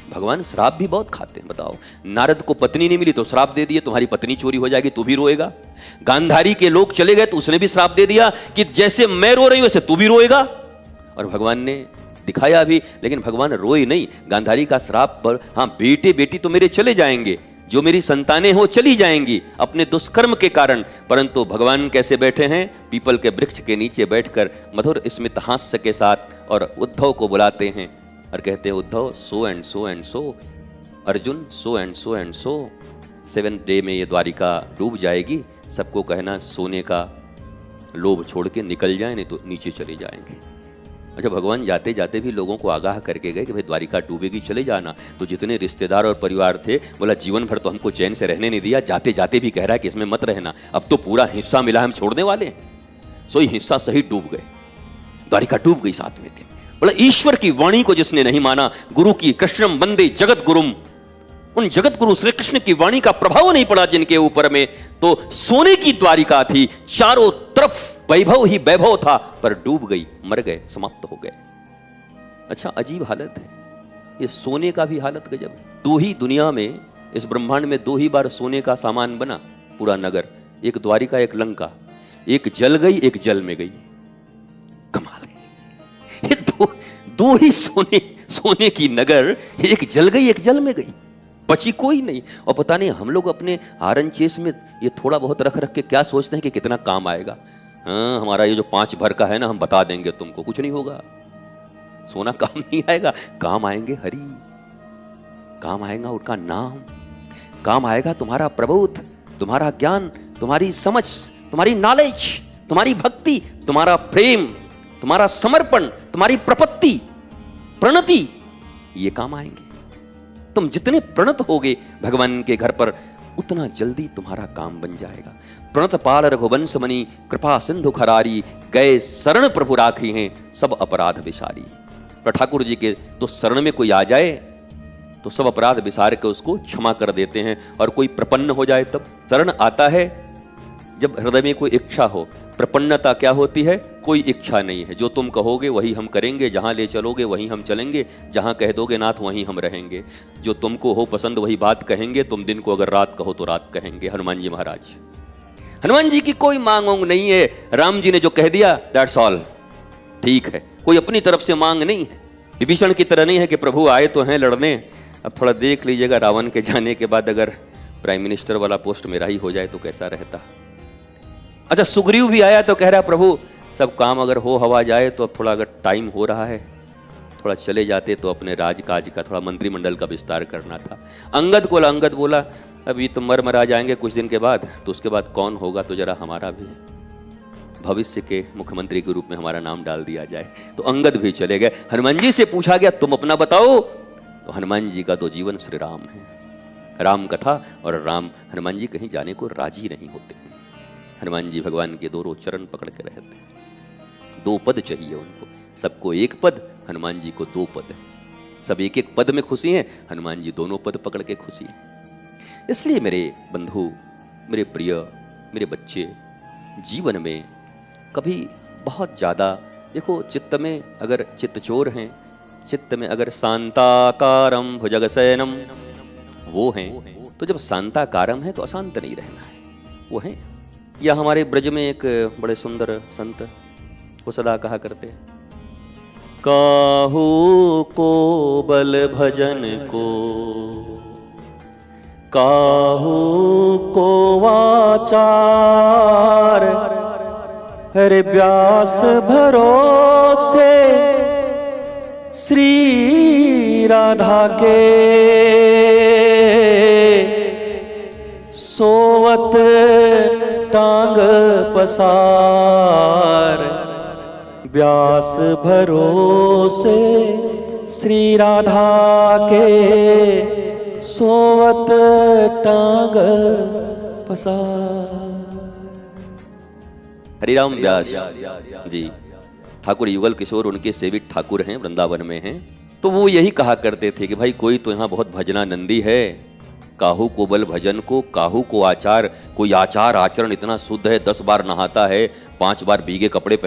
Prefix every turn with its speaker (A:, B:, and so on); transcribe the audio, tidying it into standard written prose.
A: भगवान श्राप भी बहुत खाते हैं। बताओ, नारद को पत्नी नहीं मिली तो श्राप दे दिए तुम्हारी पत्नी चोरी हो जाएगी, तू भी रोएगा। गांधारी के लोग चले गए तो उसने भी श्राप दे दिया कि जैसे मैं रो रही हूं वैसे तू भी रोएगा। और भगवान ने दिखाया भी, लेकिन भगवान रोए नहीं गांधारी का श्राप पर। हाँ, बेटे बेटी तो मेरे चले जाएंगे, जो मेरी संतानें हो चली जाएंगी अपने दुष्कर्म के कारण, परंतु भगवान कैसे बैठे हैं? पीपल के वृक्ष के नीचे बैठकर मधुर स्मित हास्य के साथ, और उद्धव को बुलाते हैं और कहते हैं, Uddhav so and so and so, Arjun so and so and so, 7 day में ये द्वारिका डूब जाएगी। सबको कहना सोने का लोभ छोड़ के निकल जाए, नहीं तो नीचे चले जाएंगे। अच्छा, भगवान जाते जाते भी लोगों को आगाह करके गए कि भाई द्वारिका डूबेगी, चले जाना। तो जितने रिश्तेदार और परिवार थे, बोला जीवन भर तो हमको चैन से रहने नहीं दिया, जाते जाते भी कह रहा है कि इसमें मत रहना, अब तो पूरा हिस्सा मिला, हम छोड़ने वाले हैं। सोई हिस्सा सही डूब गए, द्वारिका डूब गई 7वें दिन। बोला ईश्वर की वाणी को जिसने नहीं माना, गुरु की कृष्णम वंदे जगत गुरुम, उन जगत गुरु श्री कृष्ण की वाणी का प्रभाव नहीं पड़ा जिनके ऊपर में, तो सोने की द्वारिका थी, चारों तरफ वैभव ही वैभव था, पर डूब गई, मर गए, समाप्त हो गए। अच्छा, अजीब हालत है ये, सोने का भी हालत गजब है। 2 ही दुनिया में, इस ब्रह्मांड में 2 ही बार सोने का सामान बना पूरा नगर, एक द्वारिका एक लंका। एक जल गई, एक जल में गई। कमाल है, ये दो ही सोने की नगर, एक जल गई एक जल में गई, बची कोई नहीं। और पता नहीं हम लोग अपने आरन चेस में ये थोड़ा बहुत रख रख के क्या सोचते हैं कि कितना काम आएगा। हाँ, हमारा ये जो 5 भर का है ना, हम बता देंगे तुमको, कुछ नहीं होगा। सोना काम नहीं आएगा, काम आएंगे हरि, काम आएगा उनका नाम, काम आएगा तुम्हारा प्रबोध, तुम्हारा ज्ञान, तुम्हारी समझ, तुम्हारी नॉलेज, तुम्हारी भक्ति, तुम्हारा प्रेम, तुम्हारा समर्पण, तुम्हारी प्रपत्ति, प्रणति, ये काम आएंगे। तुम जितने प्रणत होगे भगवान के घर पर, उतना जल्दी तुम्हारा काम बन जाएगा। प्रणत पाल रघुवंश मणि, कृपा सिंधु खरारी, गए शरण प्रभु राखी हैं, सब अपराध विसारी। पर ठाकुर जी के तो शरण में कोई आ जाए तो सब अपराध विसार के उसको क्षमा कर देते हैं। और कोई प्रपन्न हो जाए तब शरण आता है जब हृदय में कोई इच्छा हो। प्रपन्नता क्या होती है? कोई इच्छा नहीं है, जो तुम कहोगे वही हम करेंगे, जहां ले चलोगे वहीं हम चलेंगे, जहां कह दोगे नाथ वहीं हम रहेंगे, जो तुमको हो पसंद वही बात कहेंगे, तुम दिन को अगर रात कहो तो रात कहेंगे। हनुमान जी महाराज, हनुमान जी की कोई मांग वांग नहीं है, राम जी ने जो कह दिया दैट्स ऑल, ठीक है, कोई अपनी तरफ से मांग नहीं है। विभीषण की तरह नहीं है कि प्रभु आए तो हैं लड़ने, अब थोड़ा देख लीजिएगा रावण के जाने के बाद अगर प्राइम मिनिस्टर वाला पोस्ट मेरा ही हो जाए तो कैसा रहता। अच्छा, सुग्रीव भी आया तो कह रहा प्रभु सब काम अगर हो हवा जाए तो अब थोड़ा अगर टाइम हो रहा है, थोड़ा चले जाते तो अपने राजकाज का, थोड़ा मंत्रिमंडल का विस्तार करना था। अंगद बोला अभी तो मर जाएंगे कुछ दिन के बाद, तो उसके बाद कौन होगा, तो जरा हमारा भी भविष्य के मुख्यमंत्री के रूप में हमारा नाम डाल दिया जाए। तो अंगद भी चले गए। हनुमान जी से पूछा गया तुम अपना बताओ, तो हनुमान जी का तो जीवन श्री राम है, राम कथा, और राम हनुमान जी कहीं जाने को राजी नहीं होते। हनुमान जी भगवान के 2 चरण पकड़ के रहते हैं। 2 पद चाहिए उनको, सबको 1 पद, हनुमान जी को 2 पद है। सब 1-1 पद में खुशी हैं, हनुमान जी दोनों पद पकड़ के खुशी हैं। इसलिए मेरे बंधु, मेरे प्रिय, मेरे बच्चे, जीवन में कभी बहुत ज़्यादा देखो, चित्त में अगर चित्तचोर हैं, चित्त में अगर शांताकारम भुजगशयनम वो हैं, तो जब शांताकारम है तो अशांत नहीं रहना है, वो हैं। या हमारे ब्रज में एक बड़े सुंदर संत वो सदा कहा करते, काहू को बल भजन को, काहू को वाचार, हरे व्यास भरोसे श्री राधा के, सोवत टांग पसार, व्यास भरोसे श्री राधा के, सोवत टांग पसार। हरिराम व्यास जी ठाकुर युगल किशोर उनके सेवित ठाकुर हैं, वृंदावन में हैं। तो वो यही कहा करते थे कि भाई कोई तो यहाँ बहुत भजनानंदी है, काहू को बल भजन को, काहू को आचार, कोई आचार आचरण इतना शुद्ध है, 10 बार नहाता है, 5 बार भीगे कपड़े